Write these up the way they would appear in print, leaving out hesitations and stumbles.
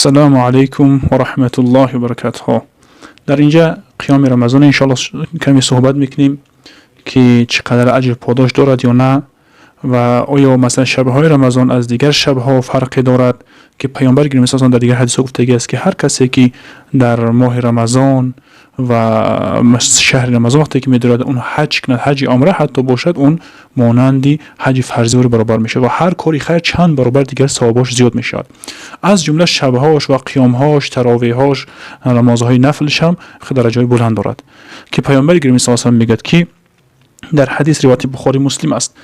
السلام علیکم و رحمت الله و برکاته. در اینجا قیام رمضان انشالله کمی صحبت میکنیم که چقدر اجر پاداش دارد یا نه و آیا مثلا شبهای رمضان از دیگر شبها فرقی دارد که پیامبر گرامی صلی الله علیه و آله در دیگر حدیث گفته است که هر کسی که در ماه رمضان و شهر رمضان وقتی که می‌دارد اون حج کند، حج عمره حتی باشد، اون مانندی حج فرضی رو برابر میشه و هر کاری خیر چند برابر دیگر ثوابش زیاد میشد. از جمله شبهاش و قیامهاش، تراویحاش، نمازهای نفلش هم درجات بلند دارد که پیامبر گرامی صلی الله علیه و آله میگه که در حدیث روایت بخاری مسلم است،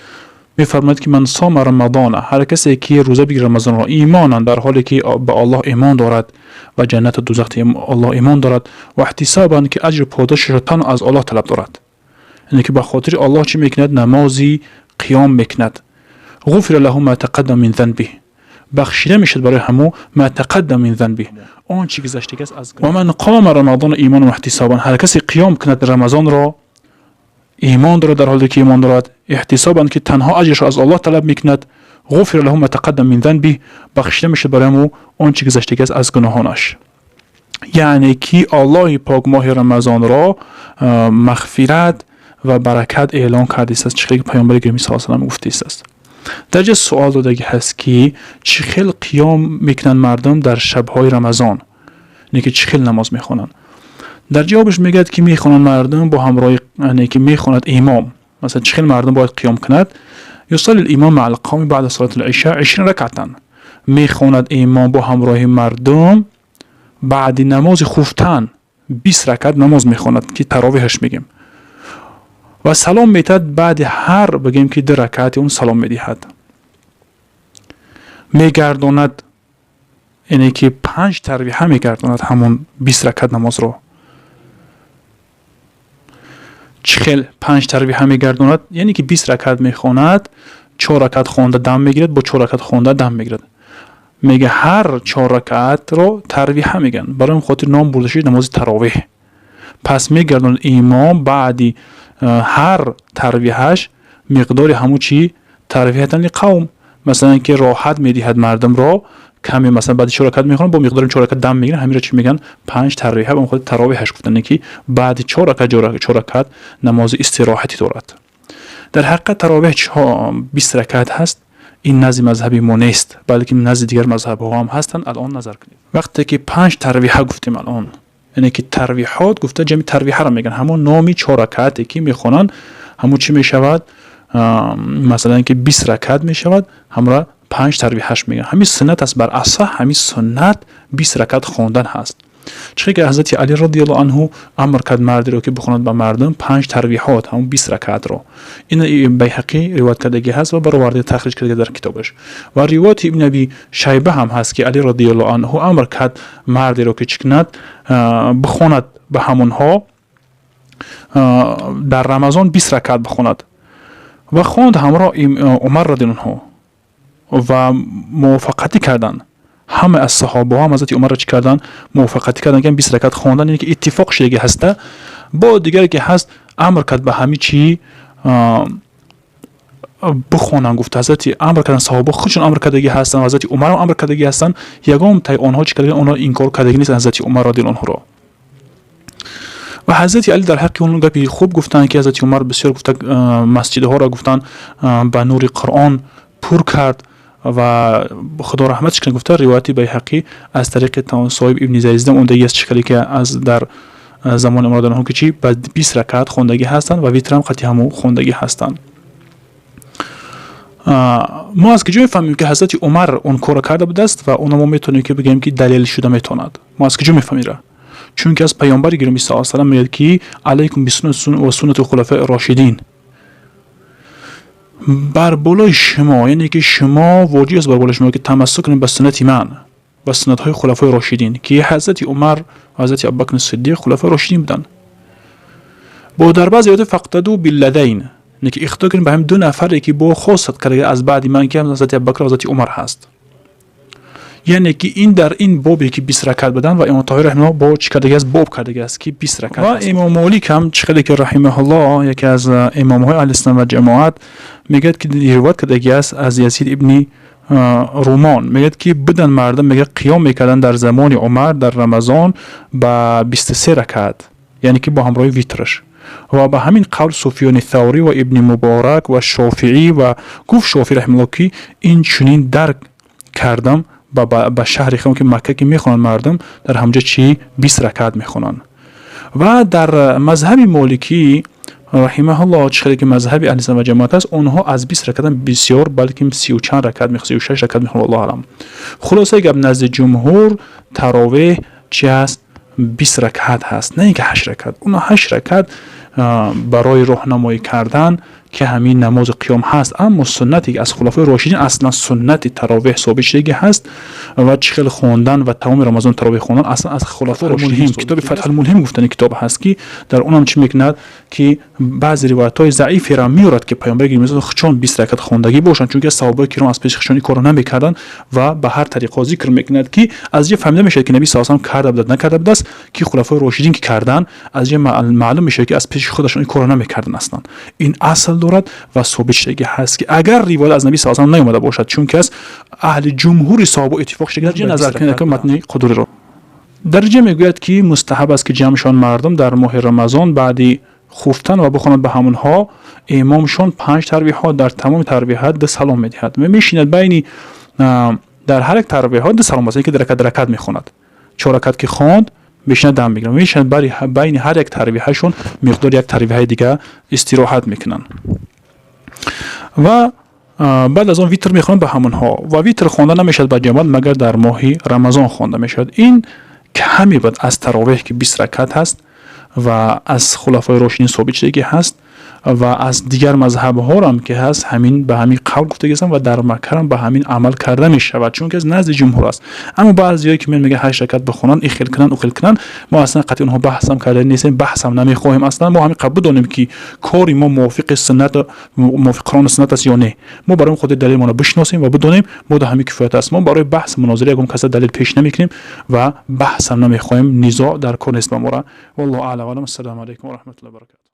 می‌فرماید که من صام رمضان، هر کسی که روزه بگیره رمضان را ایمانا، در حالی که به الله ایمان دارد و جنت و دوزخ الله ایمان دارد و احتسابا که اجر پاداشش را تنها از الله طلب دارد، یعنی که به خاطر الله چی میکند؟ نمازی قیام میکند. غفر له ما تقدم من ذنبه، بخشیده میشد برای همو ما تقدم من ذنبه، اون چی گذشته است از. و من قام رمضان ایمانا و احتسابا، هر کسی قیام کند رمضان را ایمان دارد، در حالی که ایمان دارد، احتسابا که تنها اجرش از الله طلب میکند، غفر له ما تقدم من ذنبه، بخشیده میشه برای اون چی گذشته است از گناهانش. یعنی که الله پاک ماه رمضان را مغفرت و برکت اعلان کرده است، چه که پیامبر گرامی صلی الله علیه و آله گفته است. در جا سوال دادگی هست که چه خیلی قیام میکنن مردم در شبهای رمضان، یعنی که چه خیلی نماز میخونن؟ در جوابش میگه که میخونن مردم با همراه، یعنی که میخوند امام، مثلا چه خیلی مردم باید قیام کند؟ یصلی الامام مع القوم بعد صلاه العشاء 20 رکعتا، میخوند امام با همراه مردم بعد نماز خفتن 20 رکعت نماز میخوند که تراویحش میگیم، و سلام میدهد بعد هر بگیم که 2 رکعت اون سلام میدهد، میگرداند، یعنی که 5 تراویح میگرداند همون 20 رکعت نماز رو. چخیل 5 تراویح میگرداند، یعنی که 20 رکعت میخواند، 4 رکعت خوانده دم میگیرد، با 4 رکعت خوانده دم میگیرد. میگه هر 4 رکعت رو تراویح میگن، برای اون خاطر نام برده شده نماز تراویح. پس میگرداند امام بعدی هر تراویحش مقدار همون چی تراویحتن قوم، مثلا که راحت میدهد مردم را، کمی مثلا بعد 4 رکعت میخونن با مقدار 4 رکعت دم میگیرن، همین را چی میگن؟ 5 تراویح. به خود تراویحش گفتن که بعد 4 رکعت نماز استراحتی دارد. در حقیقت تراویح 20 رکعت هست. این نزد مذهبی ما نیست، بلکه نزد دیگر مذهب ها هم هستند. الان نظر کنید وقتی که 5 تراویح گفتیم الان، یعنی که تراویحات گفته جمع تراویح را میگن، همون نامی 4 رکعتی که میخونن همون چی میشود؟ مثلا که 20 رکعت میشود، همراه 5 تراویحش میگن. همین سنت است، بر اصح همین سنت 20 رکعت خواندن هست. چون که حضرت علی رضی الله عنه امر کرد مردی رو که بخواند به مردم 5 تراویحات همون 20 رکعت رو. این بیهقی روایت کردگی هست و برآورده تخریج کرده در کتابش. و روایت ابن ابی شیبه هم هست که علی رضی الله عنه امر کرد مردی رو که چکند بخواند به همونها در رمضان 20 رکعت بخواند و خواند همراه عمر رضی الله عنه و موافقتی کردن. همه از صحابه هم حضرت عمر را چی کردن؟ موافقتی کردن که 20 رکعت خواندن، یعنی که اتفاق شده هسته. با دیگری که هست امر کرد به همه چی بخونن. گفت حضرت امر کردن، صحابه خودشون امر کردگی هستن، حضرت عمر هم امر کردگی هستن، یگام تا اونها چی کردن؟ اونها انکار کردگی نیست حضرت عمر رضی الله عنه را. و حضرت علی در حق اون گپی خوب گفتن که حضرت عمر بسیار گفته مسجدها را گفتن به نور قرآن پر کرد و خدا رحمتش کنه. گفته روایتی بیهقی از طریق صاحب ابن زیزدم اونده است شکلی که از در زمان عمر رضی الله عنه که چی 20 رکعت خوندگی هستند و ویتر هم قطعی همو خوندگی هستند. ما از کجا میفهمیم که حضرت عمر اون کار کرده بوده است و اون ما میتونیم که بگیم که دلیل شده میتوند؟ ما از کجا میفهمیم؟ چون که از پیامبر گرامی صلی الله علیه و آله میگه که علیکم بسنت و سنت الخلفاء الراشدین، بر بالای شما، یعنی که شما واجب است بر بالای شما که تمسک کنید به سنت من و سنت های خلفای راشدین که حضرت عمر و حضرت ابوبکر صدیق خلفای راشدین بودن. با در بعض روایات فقدوا باللذین، یعنی که اخطا کردن به هم 2 نفری که با خاصت کرده از بعد من که حضرت ابوبکر و حضرت عمر هست. یعنی که این در این بابی که 20 رکعت بدن و امام طاهر رحمه الله با چی کرده است؟ باب کرده است که 20 رکعت. و امام مالک هم چقدر که رحمه الله یکی از امام های اهل سنت و جماعت میگه که روایت کرده است از یزید ابن رومان میگه که بدن مردم میگه قیام میکردن در زمان عمر در رمضان با 23 رکعت، یعنی که با همراه ویترش. و به همین قول سفیان ثوری و ابن مبارک و شافعی و گفت شافعی رحمه الله که این چنین درک کردم به شهر خودم که مکه که میخوانن مردم در همجا چی 20 رکعت میخوانن. و در مذهب مالکی رحمه الله چخیلی که مذهب اهل سنت و جماعت است، اونها از 20 رکعت بسیار بلکه 30 و چند رکعت میخوان، 36 رکعت میخوان، الله اعلم. خلاصه اگر نزد جمهور تراویح چی است 20 رکعت هست، نه اینکه 8 رکعت. اون 8 رکعت برای راهنمایی کردن که همین نماز قیام هست. اما سنتی از خلفای راشدین اصلا سنت تراویح ثابت شده هست و چخیل خواندن و تمام رمضان تراویح خواندن اصلا از خلفای راشدین. کتاب فتح الملهم گفتن کتاب هست که در اونم چی میکند که بعضی روایت‌های ضعیفی را میارد که پیامبر گرامی چون 20 رکعت خواندگی باشن، چون که صحابه کرام از پیش خشونی کارو نمیکردن و به هر طریقه ذکر میکند که از یه فهمیده میشه که نبی صلی الله علیه و آله کرده بود نکرده بود، که خلفای راشدین که کردن از یه معلوم میشه که از پیش خودشون کارو نمیکردن. اصلا این اصل دارد و ثابت شده هست که اگر روایت از نبی صلی الله علیه و آله نیامده باشد، چون که از اهل جمهور صحابه اتفاق شده در نظر کنید که متن قدوری رو درجه میگوید که مستحب است که جمعشان مردم در ماه رمضان بعدی خفتن و بخوانند به همونها امامشان 5 تراویحات در تمام تراویحات 2 سلام میدهد و میشیند بین در هر یک تراویحات 2 سلام است که درکت میخواند. 4 رکعت که خواند بیشتر دم میگیرن، میشن بین هر یک تراویحشون مقدار یک تراویح دیگه استراحت میکنن و بعد از اون ویتر میخوانن به همونها. و ویتر خواندن نمیشد با جماعت مگر در ماه رمضان خوانده میشد. این کمی بود از تراویح که 20 رکعت هست و از خلفای راشدین ثابت شده هست و از دیگر مذهب ها هم که هست همین به همین قول گفته گستن و در مکه هم به همین عمل کرده می شود، چون که از نزد جمهور است. اما بعضیایی که میگه 8 رکعت بخونن این خیل کنن او خیل کنن، ما اصلا قطعا اونها بحث هم کرده نیستیم، بحث هم نمیخوایم. اصلا ما همین قبول داریم که کاری ما موافق سنت موافق قرآن سنت است یا نه. ما برای خود دلیل ما رو بشناسیم و بدونیم ما ده همین کفایت است. ما برای بحث مناظره اگه کسی دلیل پیش نمیکنیم و بحث هم نمیخوایم، نزاع در کار نیست ما را. والله اعلم. السلام علیکم و رحمت الله و برکاته.